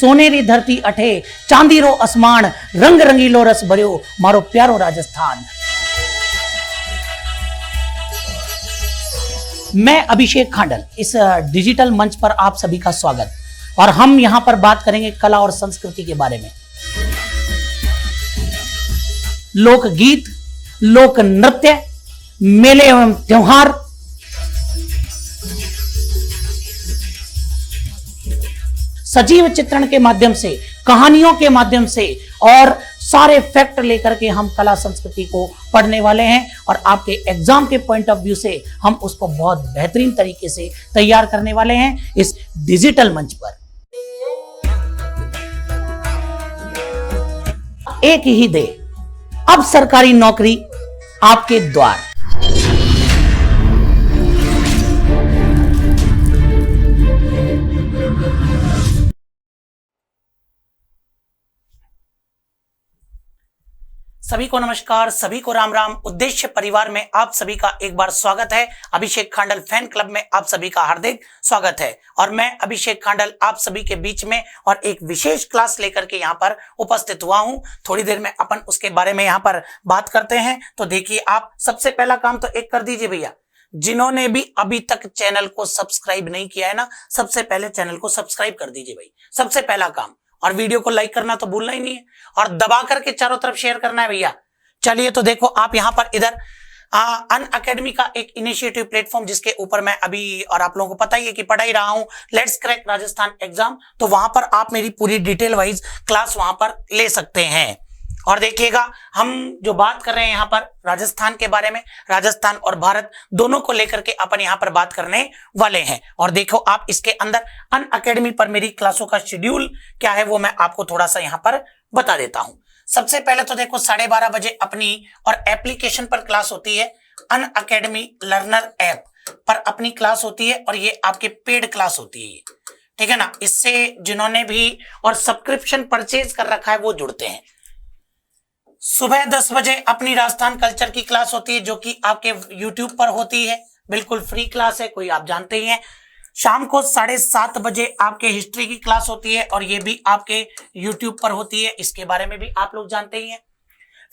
सोनेरी धरती अठे चांदीरो आसमान रंग रंगीलो रस भर्यो मारो प्यारो राजस्थान। मैं अभिषेक खांडल, इस डिजिटल मंच पर आप सभी का स्वागत। और हम यहां पर बात करेंगे कला और संस्कृति के बारे में। लोकगीत, लोक नृत्य, मेले एवं त्योहार, सजीव चित्रण के माध्यम से, कहानियों के माध्यम से और सारे फैक्ट लेकर के हम कला संस्कृति को पढ़ने वाले हैं और आपके एग्जाम के पॉइंट ऑफ व्यू से हम उसको बहुत बेहतरीन तरीके से तैयार करने वाले हैं इस डिजिटल मंच पर। एक ही दे, अब सरकारी नौकरी आपके द्वार। सभी को नमस्कार, सभी को राम राम। उद्देश्य परिवार में आप सभी का एक बार स्वागत है। अभिषेक खांडल फैन क्लब में आप सभी का हार्दिक स्वागत है और मैं अभिषेक खांडल आप सभी के बीच में और एक विशेष क्लास लेकर के यहाँ पर उपस्थित हुआ हूँ। थोड़ी देर में अपन उसके बारे में यहाँ पर बात करते हैं। तो देखिए, आप सबसे पहला काम तो एक कर दीजिए भैया, जिन्होंने भी अभी तक चैनल को सब्सक्राइब नहीं किया है ना, सबसे पहले चैनल को सब्सक्राइब कर दीजिए भाई, सबसे पहला काम। और वीडियो को लाइक करना तो भूलना ही नहीं है और दबा करके चारों तरफ शेयर करना है भैया। चलिए, तो देखो आप यहाँ पर इधर अनअकैडमी का एक इनिशिएटिव प्लेटफॉर्म, जिसके ऊपर मैं अभी और आप लोगों को पता ही है कि पढ़ा ही रहा हूं, लेट्स क्रैक राजस्थान एग्जाम। तो वहां पर आप मेरी पूरी डिटेल वाइज क्लास वहां पर ले सकते हैं। और देखिएगा, हम जो बात कर रहे हैं यहाँ पर राजस्थान के बारे में, राजस्थान और भारत दोनों को लेकर के अपन यहाँ पर बात करने वाले हैं। और देखो आप इसके अंदर अनअकैडमी पर मेरी क्लासों का शेड्यूल क्या है वो मैं आपको थोड़ा सा यहाँ पर बता देता हूँ। सबसे पहले तो देखो 12:30 बजे अपनी और एप्लीकेशन पर क्लास होती है। अनअकैडमी लर्नर ऐप पर अपनी क्लास होती है और ये आपके पेड क्लास होती है, ठीक है ना। इससे जिन्होंने भी और सब्सक्रिप्शन परचेज कर रखा है वो जुड़ते हैं। सुबह 10 बजे अपनी राजस्थान कल्चर की क्लास होती है जो कि आपके YouTube पर होती है, बिल्कुल फ्री क्लास है, कोई आप जानते ही हैं। शाम को 7:30 बजे आपके हिस्ट्री की क्लास होती है और ये भी आपके YouTube पर होती है, इसके बारे में भी आप लोग जानते ही हैं।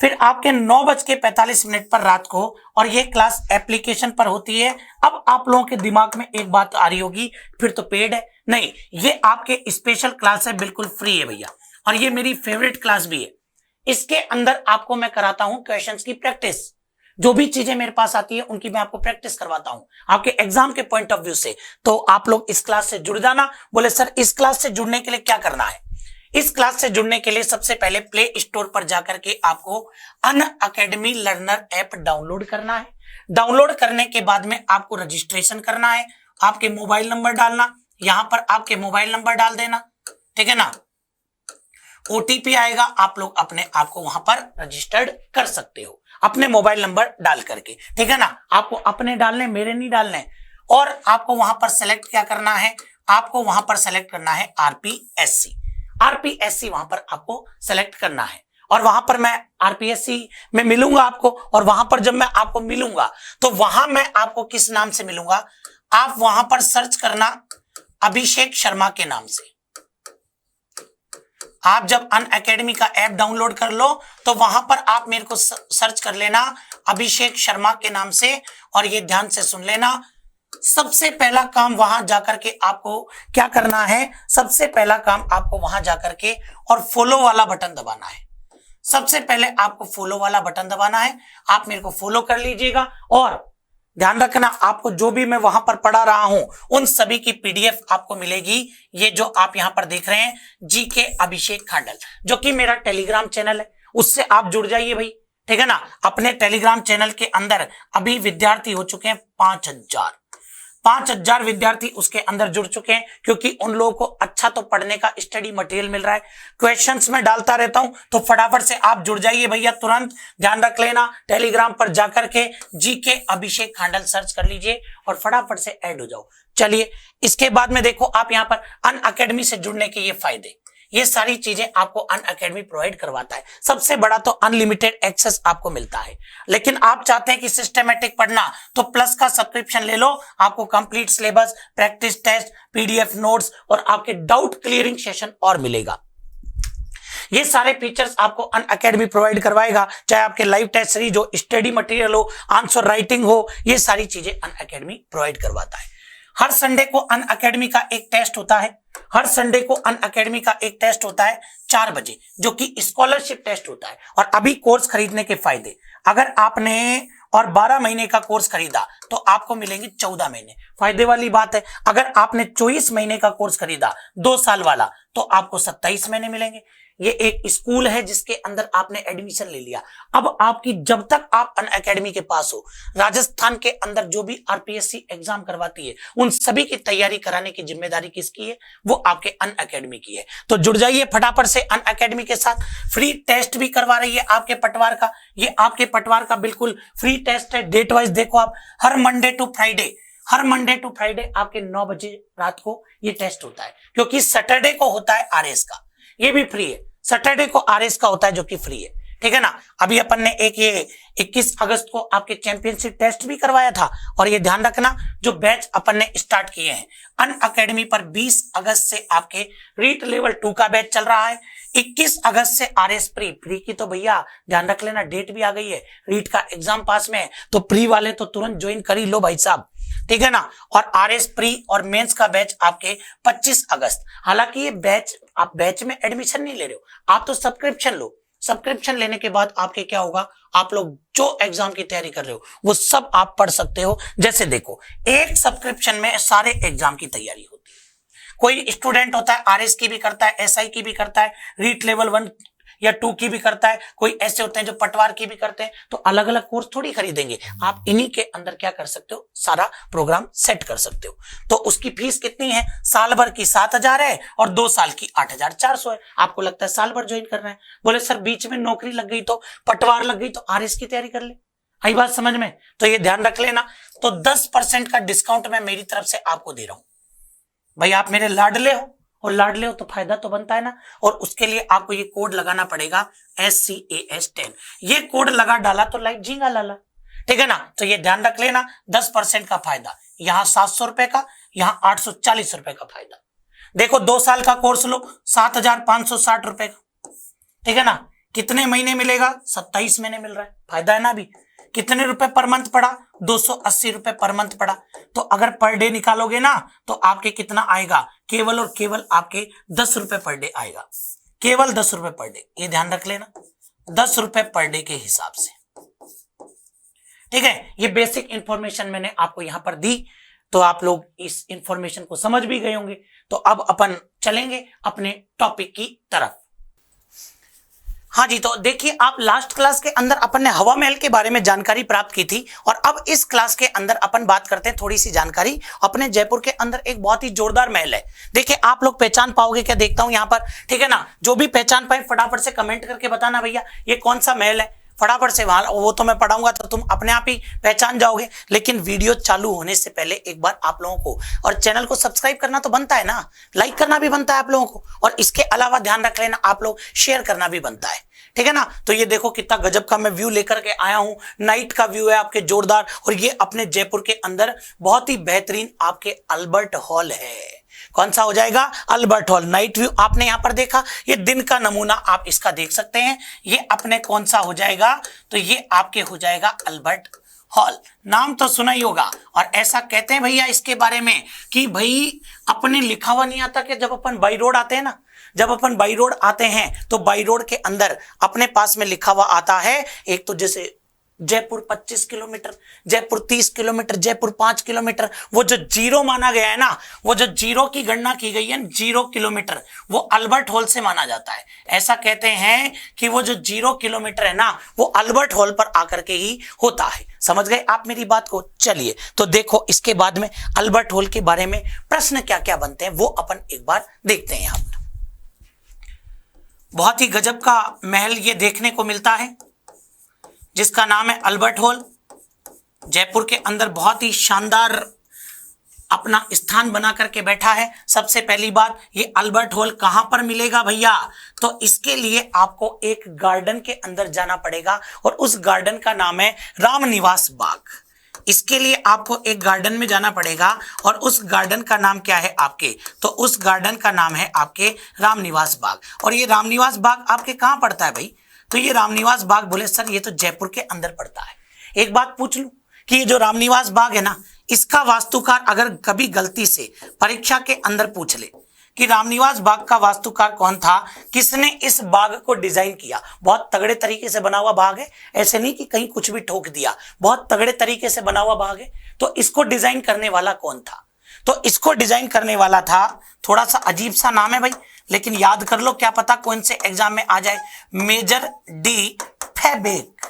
फिर आपके 9:45 पर रात को, और ये क्लास एप्लीकेशन पर होती है। अब आप लोगों के दिमाग में एक बात आ रही होगी, फिर तो पेड है। नहीं, ये आपके स्पेशल क्लास है, बिल्कुल फ्री है भैया, और ये मेरी फेवरेट क्लास भी है। इसके अंदर आपको मैं कराता हूं क्वेश्चंस की प्रैक्टिस। जो भी चीजें मेरे पास आती है उनकी मैं आपको प्रैक्टिस करवाता हूं आपके एग्जाम के पॉइंट ऑफ व्यू से। तो आप लोग इस क्लास से जुड़ जाना। बोले सर, इस क्लास से जुड़ने के लिए क्या करना है? इस क्लास से जुड़ने के लिए सबसे पहले प्ले स्टोर पर जाकर के आपको अनअकैडमी लर्नर ऐप डाउनलोड करना है। डाउनलोड करने के बाद में आपको रजिस्ट्रेशन करना है। आपके मोबाइल नंबर डालना, यहां पर आपके मोबाइल नंबर डाल देना, ठीक है ना। ओटीपी आएगा, आप लोग अपने आप को वहां पर रजिस्टर्ड कर सकते हो अपने मोबाइल नंबर डाल करके, ठीक है ना। आपको अपने डालने, मेरे नहीं डालने। और आपको वहां पर सेलेक्ट क्या करना है? आपको वहां पर सेलेक्ट करना है आरपीएससी। आरपीएससी वहां पर आपको सेलेक्ट करना है और वहां पर मैं आरपीएससी में मिलूंगा आपको। और वहां पर जब मैं आपको मिलूंगा तो वहां मैं आपको किस नाम से मिलूंगा? आप वहां पर सर्च करना अभिषेक शर्मा के नाम से। आप जब अनअकैडमी का ऐप डाउनलोड कर लो तो वहां पर आप मेरे को सर्च कर लेना अभिषेक शर्मा के नाम से। और ये ध्यान से सुन लेना, सबसे पहला काम वहां जाकर के आपको क्या करना है? सबसे पहला काम आपको वहां जाकर के और फॉलो वाला बटन दबाना है। सबसे पहले आपको फॉलो वाला बटन दबाना है। आप मेरे को फॉलो कर लीजिएगा और ध्यान रखना, आपको जो भी मैं वहां पर पढ़ा रहा हूं उन सभी की पीडीएफ आपको मिलेगी। ये जो आप यहां पर देख रहे हैं जीके अभिषेक खांडल, जो कि मेरा टेलीग्राम चैनल है, उससे आप जुड़ जाइए भाई, ठीक है ना। अपने टेलीग्राम चैनल के अंदर अभी विद्यार्थी हो चुके हैं 5,000 विद्यार्थी उसके अंदर जुड़ चुके हैं, क्योंकि उन लोगों को अच्छा तो पढ़ने का स्टडी मटेरियल मिल रहा है। क्वेश्चंस में डालता रहता हूं, तो फटाफट से आप जुड़ जाइए भैया, तुरंत ध्यान रख लेना। टेलीग्राम पर जाकर के जीके अभिषेक खांडल सर्च कर लीजिए और फटाफट से ऐड हो जाओ। चलिए, इसके बाद में देखो आप यहां पर अनअकैडमी से जुड़ने के ये फायदे, ये सारी चीजें आपको अनअकैडमी प्रोवाइड करवाता है। सबसे बड़ा तो अनलिमिटेड एक्सेस आपको मिलता है। लेकिन आप चाहते हैं कि सिस्टमेटिक पढ़ना, तो प्लस का सब्सक्रिप्शन ले लो, आपको complete syllabus, practice test, PDF notes और आपके डाउट क्लियरिंग सेशन और मिलेगा। ये सारे फीचर्स आपको अनअकैडमी प्रोवाइड करवाएगा, चाहे आपके लाइव टेस्ट सीरीज हो, स्टडी मटेरियल हो, आंसर राइटिंग हो, ये सारी चीजें अनअकैडमी प्रोवाइड करवाता है। हर संडे को अनअकैडमी का एक टेस्ट होता है, हर संडे को अनअकैडमी का एक टेस्ट होता है 4 बजे, जो कि स्कॉलरशिप टेस्ट होता है। और अभी कोर्स खरीदने के फायदे, अगर आपने और 12 महीने का कोर्स खरीदा तो आपको मिलेंगे 14 महीने। फायदे वाली बात है, अगर आपने 24 महीने का कोर्स खरीदा 2 साल वाला तो आपको 27 महीने मिलेंगे। ये एक स्कूल है जिसके अंदर आपने एडमिशन ले लिया। अब आपकी जब तक आप अनअकैडमी के पास हो, राजस्थान के अंदर जो भी आरपीएससी एग्जाम करवाती है उन सभी की तैयारी कराने की जिम्मेदारी किसकी है? वो आपके अनअकैडमी की है। तो जुड़ जाइए फटाफट से अनअकैडमी के साथ। फ्री टेस्ट भी करवा रही है आपके पटवार का, ये आपके पटवार का बिल्कुल फ्री टेस्ट है। डेट वाइज देखो आप, हर मंडे टू फ्राइडे आपके 9 बजे रात को ये टेस्ट होता है, क्योंकि सैटरडे को होता है आरएस का, ये भी फ्री है। सैटरडे को आरएस का होता है जो कि फ्री है, ठीक है ना। अभी अपन ने एक ये 21 अगस्त को आपके चैंपियनशिप टेस्ट भी करवाया था। और ये ध्यान रखना, जो बैच अपन ने स्टार्ट किए हैं अनअकैडमी पर 20 अगस्त से आपके रीट लेवल 2 का बैच चल रहा है। 21 अगस्त से आरएस प्री की तो भैया ध्यान रख लेना, डेट भी आ गई है। रीट का एग्जाम पास में है तो प्री वाले तो तुरंत ज्वाइन कर ही लो भाई साहब, ठीक है ना। और आरएस प्री और मेंस का बैच आपके 25 अगस्त। हालांकि ये बैच, आप बैच में एडमिशन नहीं ले रहे हो, आप तो सब्सक्रिप्शन लो। सब्सक्रिप्शन लेने के बाद आपके क्या होगा, आप लोग जो एग्जाम की तैयारी कर रहे हो वो सब आप पढ़ सकते हो। जैसे देखो, एक सब्सक्रिप्शन में सारे एग्जाम की तैयारी होती है। कोई स्टूडेंट होता है आरएस की भी करता है, एसआई की भी करता है, रीट लेवल 1 या 2 की भी करता है, कोई ऐसे होते हैं जो पटवार की भी करते हैं। तो अलग अलग कोर्स थोड़ी खरीदेंगे, आप इन्हीं के अंदर क्या कर सकते हो, सारा प्रोग्राम सेट कर सकते हो। तो उसकी फीस कितनी है? साल भर की 7,000 है और 2 साल की 8,400 है। आपको लगता है साल भर ज्वाइन करना है, बोले सर बीच में नौकरी लग गई तो, पटवार लग गई तो आरएस की तैयारी कर ले। आई बात समझ में? तो ये ध्यान रख लेना। तो 10% का डिस्काउंट मैं मेरी तरफ से आपको दे रहा हूं। भाई आप मेरे लाडले हो, और लाडले हो तो फायदा तो बनता है ना। और उसके लिए आपको ये कोड लगाना पड़ेगा SCAS10। ये कोड लगा डाला तो लाइक झींगा लाला, ठीक है ना। तो ये ध्यान रख लेना, 10% का फायदा, यहां 700 रुपए का, यहां 840 रुपए का फायदा। देखो 2 साल का कोर्स लो 7,560 रुपए का, ठीक है ना। कितने महीने मिलेगा? 27 महीने मिल रहा है, फायदा है ना। अभी कितने रुपए पर मंथ पड़ा? 280 रुपए पर मंथ पड़ा। तो अगर पर डे निकालोगे ना तो आपके कितना आएगा? केवल और केवल आपके 10 रुपए पर डे आएगा, केवल 10 रुपए पर डे। ये ध्यान रख लेना, 10 रुपए पर डे के हिसाब से, ठीक है। ये बेसिक इंफॉर्मेशन मैंने आपको यहां पर दी, तो आप लोग इस इंफॉर्मेशन को समझ भी गए होंगे। तो अब अपन चलेंगे अपने टॉपिक की तरफ। हाँ जी, तो देखिए आप, लास्ट क्लास के अंदर अपन ने हवा महल के बारे में जानकारी प्राप्त की थी, और अब इस क्लास के अंदर अपन बात करते हैं थोड़ी सी जानकारी। अपने जयपुर के अंदर एक बहुत ही जोरदार महल है। देखिए आप लोग पहचान पाओगे क्या, देखता हूं यहां पर, ठीक है ना। जो भी पहचान पाए फटाफट से कमेंट करके बताना भैया ये कौन सा महल है, फटाफट से। वहां वो तो मैं पढ़ाऊंगा तो तुम अपने आप ही पहचान जाओगे। लेकिन वीडियो चालू होने से पहले एक बार आप लोगों को, और चैनल को सब्सक्राइब करना तो बनता है ना, लाइक करना भी बनता है आप लोगों को, और इसके अलावा ध्यान रख लेना आप लोग शेयर करना भी बनता है, ठीक है ना। तो ये देखो कितना गजब का मैं व्यू लेकर के आया हूं, नाइट का व्यू है आपके जोरदार। और ये अपने जयपुर के अंदर बहुत ही बेहतरीन आपके अल्बर्ट हॉल है। कौन सा हो जाएगा? Albert hall. नाइट व्यू आपने यहां पर देखा, ये दिन का नमूना आप इसका देख सकते हैं। ये अपने कौन सा हो जाएगा? तो ये आपके हो जाएगा अल्बर्ट हॉल। नाम तो सुना ही होगा। और ऐसा कहते हैं भैया इसके बारे में कि भाई अपने लिखा हुआ नहीं आता कि जब अपन बाई रोड आते हैं ना, जब अपन बाई रोड आते हैं तो बाई रोड के अंदर अपने पास में लिखा हुआ आता है, एक तो जैसे Jaipur 25 kilometre, Jaipur 30 kilometre, Jaipur 5 kilometre. वो जो जीरो माना गया है ना, वो जो जीरो की गणना की गई है 0 किलोमीटर, वो अल्बर्ट हॉल से माना जाता है। ऐसा कहते हैं कि वो जो 0 किलोमीटर है ना, वो अल्बर्ट हॉल पर आकर के ही होता है। समझ गए आप मेरी बात को? चलिए तो देखो इसके बाद में अल्बर्ट हॉल के बारे में प्रश्न क्या क्या बनते हैं वो अपन एक बार देखते हैं। यहां पर बहुत ही गजब का महल ये देखने को मिलता है जिसका नाम है अल्बर्ट हॉल। जयपुर के अंदर बहुत ही शानदार अपना स्थान बना करके बैठा है। सबसे पहली बात, ये अल्बर्ट हॉल कहां पर मिलेगा भैया? तो इसके लिए आपको एक गार्डन के अंदर जाना पड़ेगा और उस गार्डन का नाम है रामनिवास बाग। इसके लिए आपको एक गार्डन में जाना पड़ेगा और उस गार्डन का नाम क्या है आपके? तो उस गार्डन का नाम है आपके रामनिवास बाग। और ये रामनिवास बाग आपके कहां पड़ता है भाई? तो ये रामनिवास बाग बोले सर ये तो जयपुर के अंदर पड़ता है। एक बात पूछ लूं कि ये जो रामनिवास बाग है ना, इसका वास्तुकार अगर कभी गलती से परीक्षा के अंदर पूछ ले कि रामनिवास बाग का वास्तुकार कौन था, किसने इस बाग को डिजाइन किया, बहुत तगड़े तरीके से बना हुआ बाग है, ऐसे नहीं कि कहीं कुछ भी ठोक दिया, बहुत तगड़े तरीके से बना हुआ बाग है, तो इसको डिजाइन करने वाला कौन था? तो इसको डिजाइन करने वाला था, थोड़ा सा अजीब सा नाम है भाई, लेकिन याद कर लो, क्या पता कौन से एग्जाम में आ जाए। Major de Fabeck.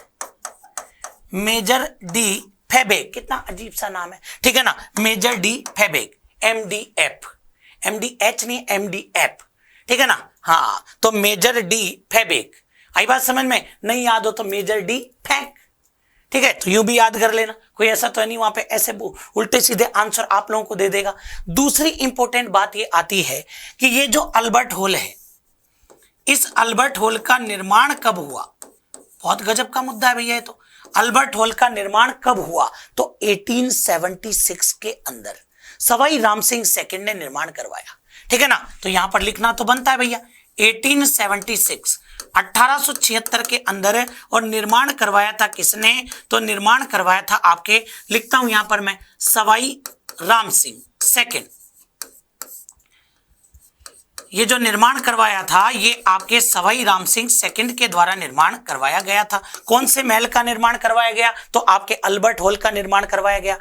Major de Fabeck, कितना अजीब सा नाम है, ठीक है ना? Major de Fabeck, MDF, MDH नहीं, MDF, ठीक है ना? हाँ, तो मेजर डी फैबेक। आई बात समझ में? नहीं याद हो तो मेजर डी फैक, ठीक है? तो यूं भी याद कर लेना, कोई ऐसा तो नहीं वहां पे ऐसे उल्टे सीधे आंसर आप लोगों को दे देगा। दूसरी इंपॉर्टेंट बात ये आती है कि ये जो अल्बर्ट हॉल है, इस अल्बर्ट हॉल का निर्माण कब हुआ? बहुत गजब का मुद्दा है भैया ये तो। अल्बर्ट हॉल का निर्माण कब हुआ? तो 1876 के अंदर सवाई राम सिंह सेकंड ने निर्माण करवाया, ठीक है ना? तो यहां पर लिखना तो बनता है भैया 1876, 1876 के अंदर। और निर्माण करवाया था किसने? तो निर्माण करवाया था आपके, लिखता हूं यहां पर मैं, सवाई राम सिंह सेकंड। ये जो निर्माण करवाया था ये आपके सवाई राम सिंह सेकंड के द्वारा निर्माण करवाया गया था। कौन से महल का निर्माण करवाया गया? तो आपके अल्बर्ट हॉल का निर्माण करवाया गया।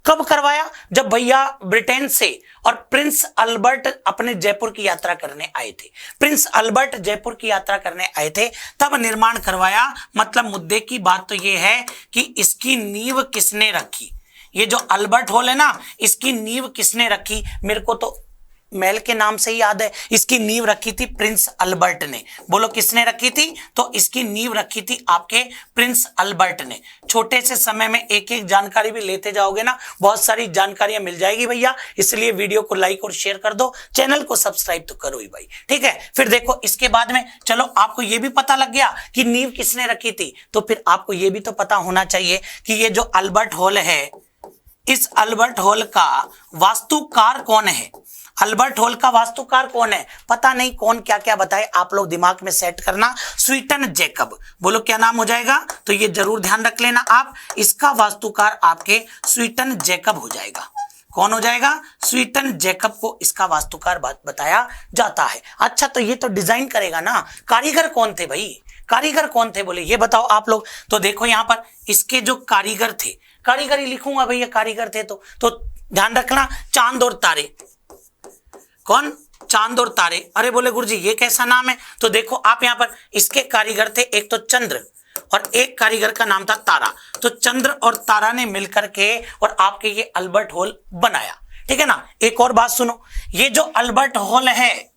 कब करवाया? जब भैया ब्रिटेन से और प्रिंस अल्बर्ट अपने जयपुर की यात्रा करने आए थे। प्रिंस अल्बर्ट जयपुर की यात्रा करने आए थे तब निर्माण करवाया। मतलब मुद्दे की बात तो ये है कि इसकी नींव किसने रखी? ये जो अल्बर्ट हॉल है ना, इसकी नींव किसने रखी? मेरे को तो महल के नाम से ही याद है, इसकी नींव रखी थी प्रिंस अल्बर्ट ने। बोलो किसने रखी थी? तो इसकी नींव रखी थी आपके प्रिंस अल्बर्ट ने। छोटे से समय में एक एक जानकारी भी लेते जाओगे ना, बहुत सारी जानकारियां मिल जाएगी भैया। इसलिए वीडियो को लाइक और शेयर कर दो, चैनल को सब्सक्राइब तो करो ही भाई, ठीक है? फिर देखो इसके बाद में, चलो आपको यह भी पता लग गया कि नींव किसने रखी थी, तो फिर आपको यह भी तो पता होना चाहिए कि ये जो अल्बर्ट हॉल है, इस अल्बर्ट हॉल का वास्तुकार कौन है? अल्बर्ट हॉल का वास्तुकार कौन है? पता नहीं कौन क्या क्या बताए, आप लोग दिमाग में सेट करना। स्वीटन जैकब। बोलो क्या नाम हो जाएगा? तो ये जरूर ध्यान रख लेना आप, इसका वास्तुकार आपके स्वीटन जैकब हो जाएगा। कौन हो जाएगा? स्वीटन जैकब को इसका वास्तुकार बताया जाता है। अच्छा, तो ये तो डिजाइन करेगा ना, कारीगर कौन थे भाई? कारीगर कौन थे बोले ये बताओ आप लोग। तो देखो यहां पर इसके जो कारीगर थे, कारीगर ही लिखूंगा भैया, कारीगर थे तो ध्यान रखना, चांद और तारे। कौन? चांद और तारे। अरे बोले गुरुजी ये कैसा नाम है? तो देखो आप यहां पर इसके कारीगर थे, एक तो चंद्र और एक कारीगर का नाम था तारा। तो चंद्र और तारा ने मिलकर के और आपके ये अल्बर्ट हॉल बनाया, ठीक है ना? एक और बात सुनो, ये जो अल्बर्ट हॉल है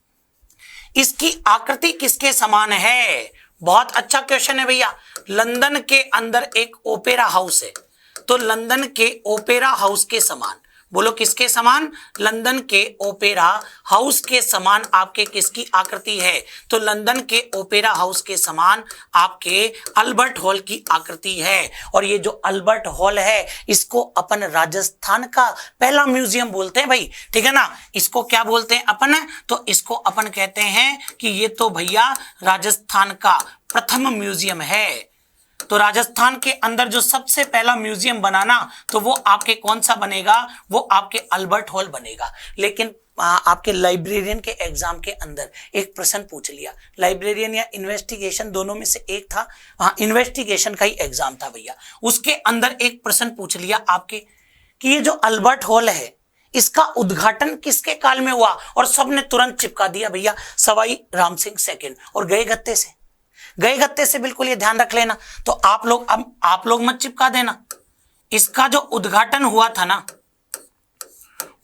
इसकी आकृति किसके समान है? बहुत अच्छा क्वेश्चन है भैया। लंदन के अंदर एक ओपेरा हाउस है, तो लंदन के ओपेरा हाउस के समान। बोलो किसके समान? लंदन के ओपेरा हाउस के समान आपके किसकी आकृति है? तो लंदन के ओपेरा हाउस के समान आपके अल्बर्ट हॉल की आकृति है। और ये जो अल्बर्ट हॉल है इसको अपन राजस्थान का पहला म्यूजियम बोलते हैं भाई, ठीक है ना? इसको क्या बोलते हैं अपन? तो इसको अपन कहते हैं कि ये तो भैया राजस्थान का प्रथम म्यूजियम है। तो राजस्थान के अंदर जो सबसे पहला म्यूजियम बना ना, तो वो आपके कौन सा बनेगा? वो आपके अल्बर्ट हॉल बनेगा। लेकिन आपके लाइब्रेरियन के एग्जाम के अंदर एक प्रश्न पूछ लिया, लाइब्रेरियन या इन्वेस्टिगेशन दोनों में से एक था, हाँ इन्वेस्टिगेशन का ही एग्जाम था भैया। उसके अंदर एक प्रश्न पूछ लिया आपके कि ये जो अल्बर्ट हॉल है इसका उद्घाटन किसके काल में हुआ? और सबने तुरंत चिपका दिया भैया सवाई राम सिंह सेकंड, और गए गत्ते से, गए गत्ते से, बिल्कुल ये ध्यान रख लेना। तो आप लोग मत चिपका देना। इसका जो उद्घाटन हुआ था ना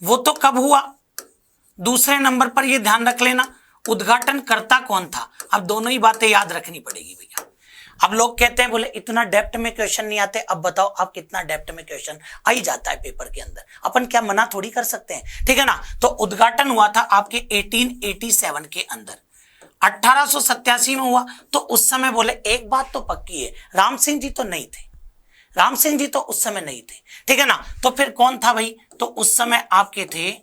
वो तो कब हुआ? दूसरे नंबर पर ये ध्यान रख लेना उद्घाटन करता कौन था। अब दोनों ही बातें याद रखनी पड़ेगी भैया। अब लोग कहते हैं बोले इतना डेप्थ में क्वेश्चन नहीं आते, अब बताओ आप कितना डेप्थ में क्वेश्चन आ ही जाता है पेपर के अंदर, अपन क्या मना थोड़ी कर सकते हैं, ठीक है ना। तो उद्घाटन हुआ था आपके 1887 के अंदर, 1887 में हुआ। तो उस समय बोले एक बात तो पक्की है, राम सिंह जी तो नहीं थे, राम सिंह जी तो उस समय नहीं थे, ठीक है ना। तो फिर कौन था भाई, तो उस समय आपके थे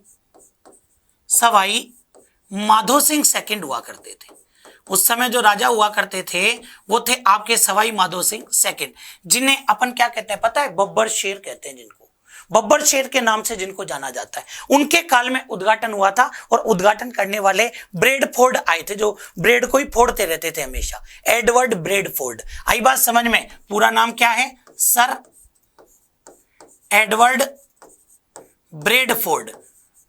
सवाई माधो सिंह सेकंड हुआ करते थे। उस समय जो राजा हुआ करते थे वो थे आपके सवाई माधो सिंह सेकंड, जिन्हें अपन क्या कहते हैं पता है, बब्बर शेर कहते हैं जिनको, बब्बर शेर के नाम से जिनको जाना जाता है। उनके काल में उद्घाटन हुआ था और उद्घाटन करने वाले ब्रेडफोर्ड आए थे, जो ब्रेड को ही फोड़ते रहते थे हमेशा, एडवर्ड ब्रेडफोर्ड। आई बात समझ में, पूरा नाम क्या है, सर एडवर्ड ब्रेडफोर्ड।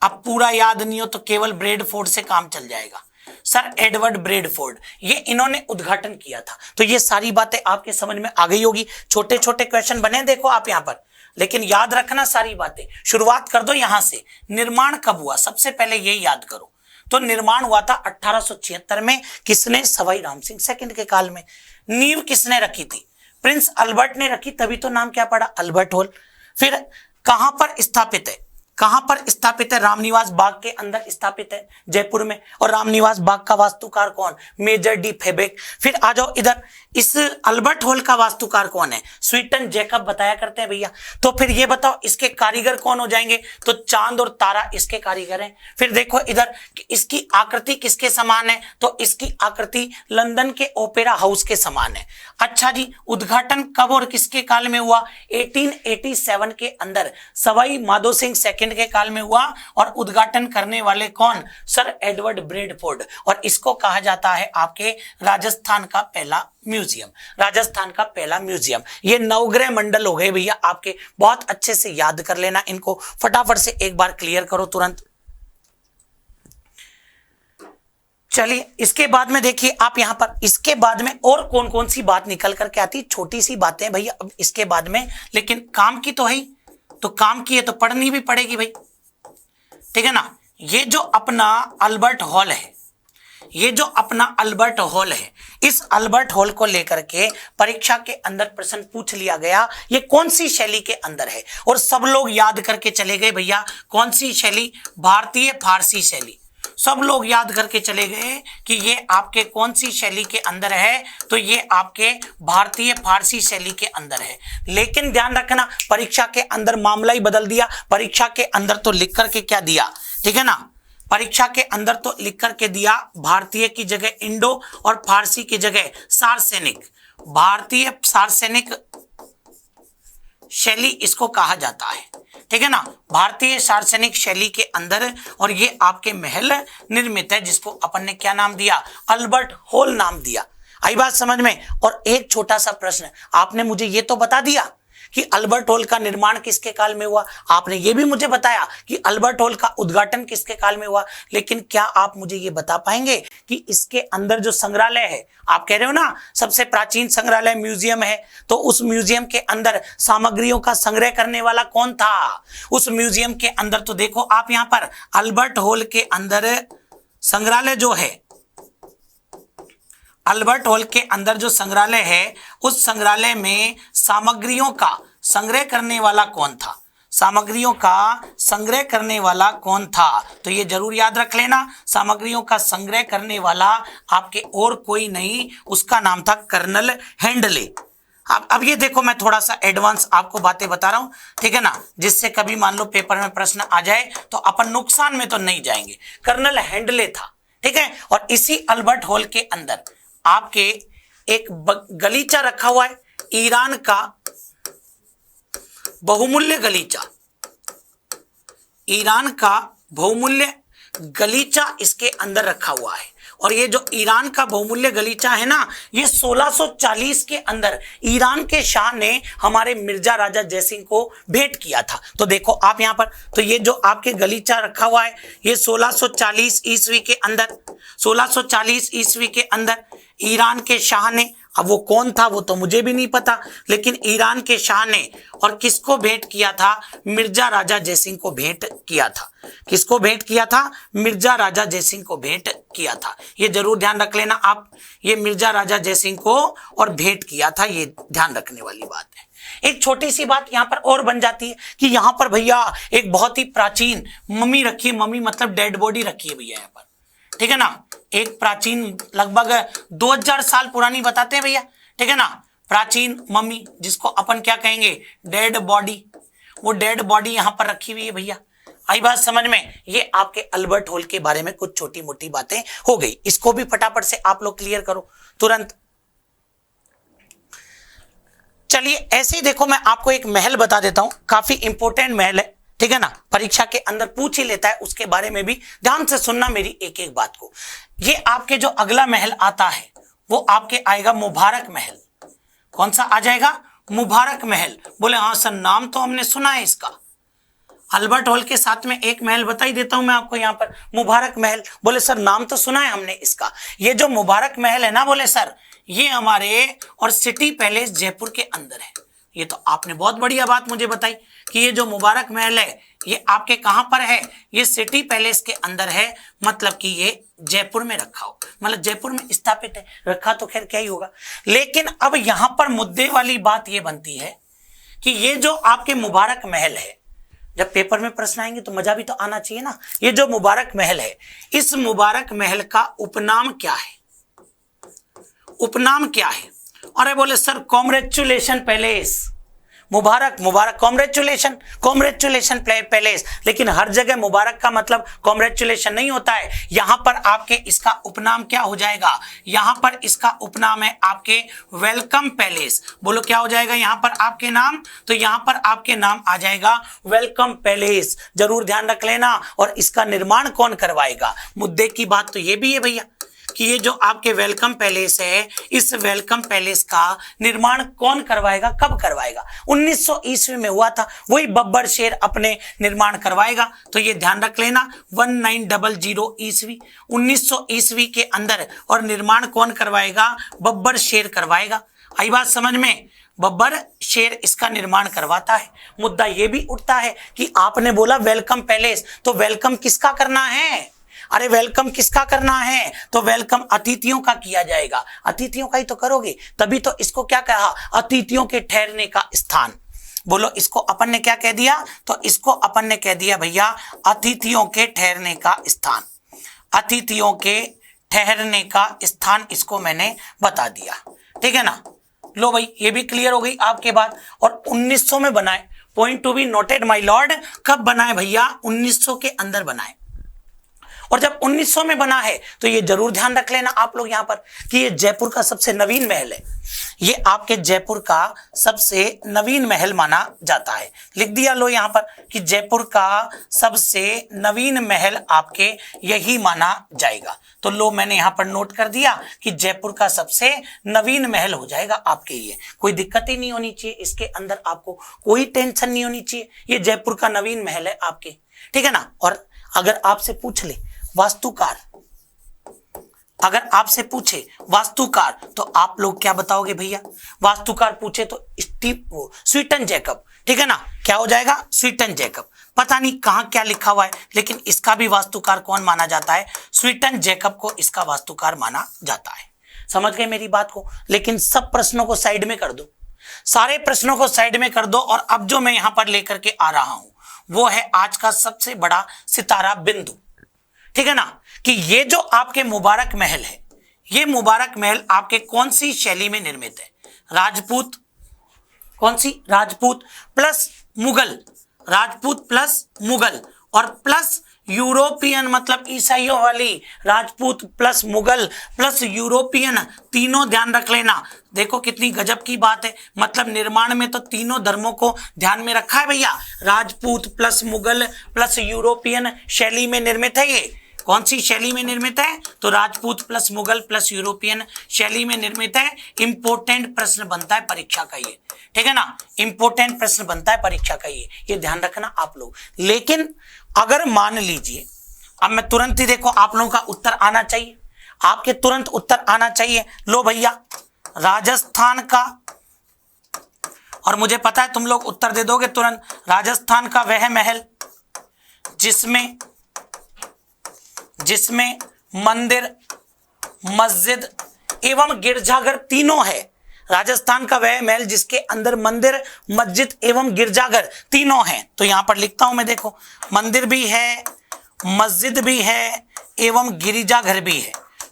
अब पूरा याद नहीं हो तो केवल ब्रेडफोर्ड से काम चल जाएगा, सर एडवर्ड ब्रेडफोर्ड, ये इन्होंने उद्घाटन किया था। तो ये सारी बातें आपके समझ में आ गई होगी, छोटे छोटे क्वेश्चन बने देखो आप यहां पर, लेकिन याद रखना सारी बातें। शुरुआत कर दो यहां से, निर्माण कब हुआ सबसे पहले ये याद करो। तो निर्माण हुआ था 1876 में, किसने, सवाई राम सिंह सेकंड के काल में। नींव किसने रखी थी, प्रिंस अल्बर्ट ने रखी, तभी तो नाम क्या पड़ा, अल्बर्ट हॉल। फिर कहां पर स्थापित है, कहां पर स्थापित है, रामनिवास बाग के अंदर स्थापित है जयपुर में। और रामनिवास बाग का वास्तुकार कौन, मेजर डी फेबेक। फिर आ जाओ इधर, इस अल्बर्ट हॉल का वास्तुकार कौन है, स्वीटन जैकब बताया करते हैं भैया। तो फिर ये बताओ इसके कारीगर कौन हो जाएंगे, तो चांद और तारा इसके कारीगर हैं। फिर देखो इधर, इसकी आकृति किसके समान है, तो इसकी आकृति लंदन के ओपेरा हाउस के समान है। अच्छा जी, उद्घाटन कब और किसके काल में हुआ, 1887 के अंदर सवाई माधो सिंह सेकंड के काल में हुआ। और उद्घाटन करने वाले कौन, सर एडवर्ड ब्रेडफोर्ड। और इसको कहा जाता है आपके राजस्थान का पहला म्यूजियम, राजस्थान का पहला म्यूजियम। ये नवग्रह मंडल हो गए भैया आपके, बहुत अच्छे से याद कर लेना इनको, फटाफट से एक बार क्लियर करो तुरंत। चलिए इसके बाद में देखिए आप यहां पर, इसके बाद में और कौन कौन सी बात निकल करके आती, छोटी सी बातें भैया अब इसके बाद में, लेकिन काम की तो है, तो काम की है तो पढ़नी भी पड़ेगी भाई, ठीक है ना। ये जो अपना अल्बर्ट हॉल है, ये जो अपना अल्बर्ट हॉल है, इस अल्बर्ट हॉल को लेकर के परीक्षा के अंदर प्रश्न पूछ लिया गया, ये कौन सी शैली के अंदर है। और सब लोग याद करके चले गए भैया, कौन सी शैली, भारतीय फारसी शैली। सब लोग याद करके चले गए कि ये आपके कौन सी शैली के अंदर है, तो ये आपके भारतीय फारसी शैली के अंदर है। लेकिन ध्यान रखना, परीक्षा के अंदर मामला ही बदल दिया, परीक्षा के अंदर तो लिख करके क्या दिया, ठीक है ना, परीक्षा के अंदर तो लिख करके दिया भारतीय की जगह इंडो और फारसी की जगह सार्वजनिक, भारतीय सार्वजनिक शैली इसको कहा जाता है, ठीक है ना, भारतीय सार्वजनिक शैली के अंदर। और ये आपके महल निर्मित है जिसको अपन ने क्या नाम दिया, अल्बर्ट हॉल नाम दिया। आई बात समझ में। और एक छोटा सा प्रश्न, आपने मुझे ये तो बता दिया कि अल्बर्ट हॉल का निर्माण किसके काल में हुआ, आपने ये भी मुझे बताया कि अल्बर्ट हॉल का उद्घाटन किसके काल में हुआ, लेकिन क्या आप मुझे ये बता पाएंगे कि इसके अंदर जो संग्रहालय है, आप कह रहे हो ना सबसे प्राचीन संग्रहालय म्यूजियम है, तो उस म्यूजियम के अंदर सामग्रियों का संग्रह करने वाला कौन था, उस म्यूजियम के अंदर तो देखो आप यहां पर अल्बर्ट हॉल के अंदर संग्रहालय जो है, अल्बर्ट हॉल के अंदर जो संग्रहालय है, उस संग्रहालय में सामग्रियों का संग्रह करने वाला कौन था, सामग्रियों का संग्रह करने वाला कौन था, तो ये जरूर याद रख लेना, सामग्रियों का संग्रह करने वाला आपके और कोई नहीं, उसका नाम था कर्नल हैंडले। अब ये देखो, मैं थोड़ा सा एडवांस आपको बातें बता रहा हूं, ठीक है ना, जिससे कभी मान लो पेपर में प्रश्न आ जाए तो अपन नुकसान में तो नहीं जाएंगे। कर्नल हैंडले था, ठीक है। और इसी अल्बर्ट हॉल के अंदर आपके एक गलीचा रखा हुआ है, ईरान का बहुमूल्य गलीचा, ईरान का बहुमूल्य गलीचा इसके अंदर रखा हुआ है। और ये जो ईरान का बहुमूल्य गलीचा है ना, ये 1640 के अंदर ईरान के शाह ने हमारे मिर्जा राजा जयसिंह को भेंट किया था। तो देखो आप यहां पर, तो ये जो आपके गलीचा रखा हुआ है, ये 1640 ईस्वी के अंदर, 1640 ईस्वी के अंदर ईरान के शाह ने अब वो कौन था वो तो मुझे भी नहीं पता, लेकिन ईरान के शाह ने और किसको भेंट किया था, मिर्जा राजा जयसिंह को भेंट किया था। किसको भेंट किया था, मिर्जा राजा जयसिंह को भेंट किया था। ये जरूर ध्यान रख लेना आप, ये मिर्जा राजा जयसिंह को और भेंट किया था, ये ध्यान रखने वाली बात है। एक छोटी सी बात यहां पर और बन जाती है कि यहां पर भैया एक बहुत ही प्राचीन मम्मी रखी है, मम्मी मतलब डेड बॉडी रखी है भैया यहाँ पर, ठीक है ना। एक प्राचीन लगभग 2000 साल पुरानी बताते हैं भैया, ठीक है ना, प्राचीन मम्मी जिसको अपन क्या कहेंगे, डेड बॉडी। वो डेड बॉडी यहां पर रखी हुई है भैया। आई बात समझ में। ये आपके अल्बर्ट हॉल के बारे में कुछ छोटी मोटी बातें हो गई, इसको भी फटाफट से आप लोग क्लियर करो तुरंत। चलिए ऐसे ही देखो, मैं आपको एक महल बता देता हूं, काफी इंपॉर्टेंट महल है, ठीक है ना, परीक्षा के अंदर पूछ ही लेता है, उसके बारे में भी ध्यान से सुनना मेरी एक एक बात को। ये आपके जो अगला महल आता है वो आपके आएगा मुबारक महल। कौन सा आ जाएगा, मुबारक महल। बोले हाँ सर नाम तो हमने सुना है इसका। अल्बर्ट हॉल के साथ में एक महल बता ही देता हूं मैं आपको यहाँ पर, मुबारक महल। बोले सर नाम तो सुना है हमने इसका। ये जो मुबारक महल है ना, बोले सर ये हमारे और सिटी पैलेस जयपुर के अंदर है। ये तो आपने बहुत बढ़िया बात मुझे बताई कि ये जो मुबारक महल है ये आपके कहां पर है, ये सिटी पैलेस के अंदर है, मतलब कि ये जयपुर में रखा हो, मतलब जयपुर में स्थापित है। रखा तो खैर क्या ही होगा, लेकिन अब यहां पर मुद्दे वाली बात ये बनती है कि ये जो आपके मुबारक महल है, जब पेपर में प्रश्न आएंगे तो मजा भी तो आना चाहिए ना। ये जो मुबारक महल है, इस मुबारक महल का उपनाम क्या है, उपनाम क्या है। अरे बोले सर कॉन्ग्रेचुलेशन पैलेस, मुबारक मुबारक, कॉन्ग्रेचुलेशन कॉन्ग्रेचुलेशन पैलेस। लेकिन हर जगह मुबारक का मतलब कॉन्ग्रेचुलेशन नहीं होता है। यहां पर आपके इसका उपनाम क्या हो जाएगा, यहां पर इसका उपनाम है आपके वेलकम पैलेस। बोलो क्या हो जाएगा यहां पर आपके नाम, तो यहां पर आपके नाम आ जाएगा वेलकम पैलेस। जरूर ध्यान रख लेना। और इसका निर्माण कौन करवाएगा, मुद्दे की बात तो ये भी है भैया कि ये जो आपके वेलकम पैलेस है, इस वेलकम पैलेस का निर्माण कौन करवाएगा, कब करवाएगा, 1900 ईस्वी में हुआ था, वही बब्बर शेर अपने निर्माण करवाएगा। तो ये ध्यान रख लेना 1900 ईस्वी, 1900 ईस्वी के अंदर, और निर्माण कौन करवाएगा, बब्बर शेर करवाएगा। आई बात समझ में, बब्बर शेर इसका निर्माण करवाता है। मुद्दा ये भी उठता है कि आपने बोला वेलकम पैलेस, तो वेलकम किसका करना है, अरे वेलकम किसका करना है, तो वेलकम अतिथियों का किया जाएगा। अतिथियों का ही तो करोगे, तभी तो इसको क्या कहा, अतिथियों के ठहरने का स्थान। बोलो इसको अपन ने क्या कह दिया, तो इसको अपन ने कह दिया भैया अतिथियों के ठहरने का स्थान। अतिथियों के ठहरने का स्थान इसको मैंने बता दिया, ठीक है ना। लो भाई ये भी क्लियर हो गई आपके बात। और 1900 में बनाए, point to be noted my Lord. कब बनाए भैया, 1900 के अंदर बनाए। और जब 1900 में बना है तो ये जरूर ध्यान रख लेना आप लोग यहां पर कि ये जयपुर का सबसे नवीन महल है। ये आपके जयपुर का सबसे नवीन महल माना जाता है। लिख दिया लो यहां पर कि जयपुर का सबसे नवीन महल आपके यही माना जाएगा। तो लो मैंने यहां पर नोट कर दिया कि जयपुर का सबसे नवीन महल हो जाएगा आपके लिए। कोई दिक्कत ही नहीं होनी चाहिए इसके अंदर, आपको कोई टेंशन नहीं होनी चाहिए। ये जयपुर का नवीन महल है आपके, ठीक है ना। और अगर आपसे पूछ ले वास्तुकार, अगर आपसे पूछे वास्तुकार तो आप लोग क्या बताओगे भैया, वास्तुकार पूछे तो स्वीटन जैकब, ठीक है ना। क्या हो जाएगा, स्वीटन जैकब। पता नहीं कहां क्या लिखा हुआ है, लेकिन इसका भी वास्तुकार कौन माना जाता है, स्वीटन जैकब को इसका वास्तुकार माना जाता है। समझ गए मेरी बात को। लेकिन सब प्रश्नों को साइड में कर दो, सारे प्रश्नों को साइड में कर दो। और अब जो मैं यहां पर लेकर के आ रहा हूं वो है आज का सबसे बड़ा सितारा बिंदु, ठीक है ना, कि ये जो आपके मुबारक महल है, ये मुबारक महल आपके कौन सी शैली में निर्मित है, राजपूत, कौन सी, राजपूत प्लस मुगल, राजपूत प्लस मुगल और प्लस यूरोपियन, मतलब ईसाइयों वाली, Rajput plus Mughal plus European, तीनों ध्यान रख लेना। देखो कितनी गजब की बात है, मतलब निर्माण में तो तीनों धर्मों को ध्यान में रखा है भैया। Rajput plus Mughal plus European शैली में निर्मित है। ये कौन सी शैली में निर्मित है, तो Rajput plus Mughal plus European शैली में निर्मित है। इंपोर्टेंट प्रश्न बनता है परीक्षा का ये, ठीक है ना, इंपोर्टेंट प्रश्न बनता है परीक्षा का ये ध्यान रखना आप लोग। लेकिन अगर मान लीजिए, अब मैं तुरंत ही देखो आप लोगों का उत्तर आना चाहिए, आपके तुरंत उत्तर आना चाहिए। लो भैया राजस्थान का, और मुझे पता है तुम लोग उत्तर दे दोगे तुरंत, राजस्थान का वह महल जिसमें मंदिर, मस्जिद एवं गिरजाघर तीनों है। राजस्थान का वह महल जिसके अंदर मंदिर, मस्जिद एवं गिरजाघर तीनों हैं। तो यहां पर लिखता हूं मैं, देखो मंदिर भी है, मस्जिद भी है एवं गिरजाघर भी है।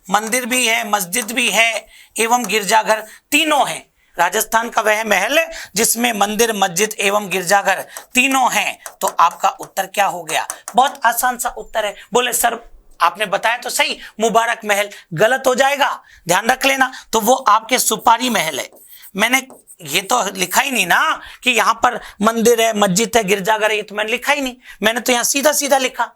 मंदिर भी है, मस्जिद भी है एवं गिरजाघर तीनों हैं। राजस्थान का वह महल जिसमें मंदिर, मस्जिद एवं गिरजाघर तीनों हैं। तो आपका उत्तर क्या हो गया? बहुत आसान सा उत्तर है। बोले सर आपने बताया तो सही, मुबारक महल, गलत हो जाएगा, ध्यान रख लेना। तो वो आपके सुपारी महल है। मैंने ये तो लिखा ही नहीं ना कि यहां पर मंदिर है, मस्जिद है, गिरजाघर है, ये तो मैंने लिखा ही नहीं। मैंने तो यहां सीधा सीधा लिखा,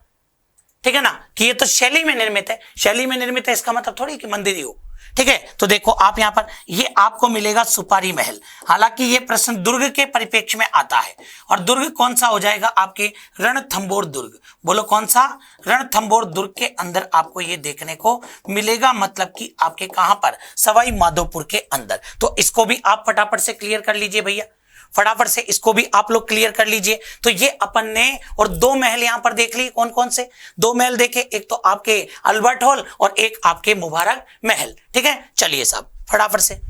ठीक है ना, कि ये तो शैली में निर्मित है। शैली में निर्मित है इसका मतलब थोड़ी कि मंदिर ही हो, ठीक है। तो देखो आप यहां पर, ये आपको मिलेगा सुपारी महल। हालांकि ये प्रश्न दुर्ग के परिप्रेक्ष्य में आता है, और दुर्ग कौन सा हो जाएगा? आपके रणथंभौर दुर्ग। बोलो कौन सा? रणथंभौर दुर्ग के अंदर आपको ये देखने को मिलेगा, मतलब कि आपके कहां पर? सवाई माधोपुर के अंदर। तो इसको भी आप फटाफट से क्लियर कर लीजिए भैया, फटाफट से इसको भी आप लोग क्लियर कर लीजिए। तो ये अपन ने और दो महल यहां पर देख लिए, कौन कौन से दो महल देखे? एक तो आपके अल्बर्ट हॉल और एक आपके मुबारक महल, ठीक है। चलिए साहब फटाफट से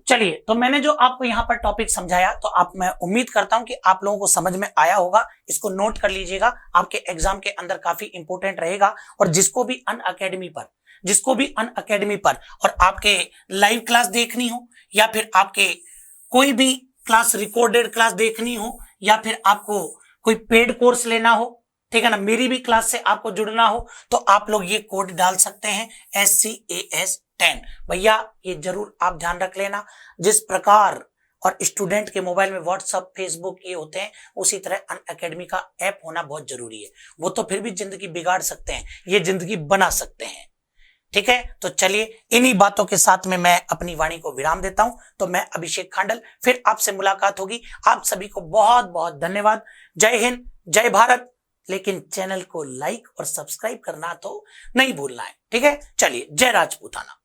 चलिए। तो मैंने जो आपको यहाँ पर टॉपिक समझाया, तो मैं उम्मीद करता हूं कि आप लोगों को समझ में आया होगा। इसको नोट कर लीजिएगा, आपके एग्जाम के अंदर काफी इंपोर्टेंट रहेगा। और जिसको भी अनअकैडमी पर और आपके लाइव क्लास देखनी हो, या फिर आपके कोई भी क्लास रिकॉर्डेड क्लास देखनी हो, या फिर आपको कोई पेड कोर्स लेना हो, ठीक है ना, मेरी भी क्लास से आपको जुड़ना हो, तो आप लोग ये कोड डाल सकते हैं SCAS10। भैया ये जरूर आप ध्यान रख लेना, जिस प्रकार और स्टूडेंट के मोबाइल में व्हाट्सएप, फेसबुक ये होते हैं, उसी तरह अनअकैडमी का ऐप होना बहुत जरूरी है। वो तो फिर भी जिंदगी बिगाड़ सकते हैं, ये जिंदगी बना सकते हैं, ठीक है। तो चलिए इन्हीं बातों के साथ में मैं अपनी वाणी को विराम देता हूं। तो मैं अभिषेक खांडल, फिर आपसे मुलाकात होगी। आप सभी को बहुत बहुत धन्यवाद। जय हिंद, जय भारत। लेकिन चैनल को लाइक और सब्सक्राइब करना तो नहीं भूलना है, ठीक है। चलिए, जय राजपूताना।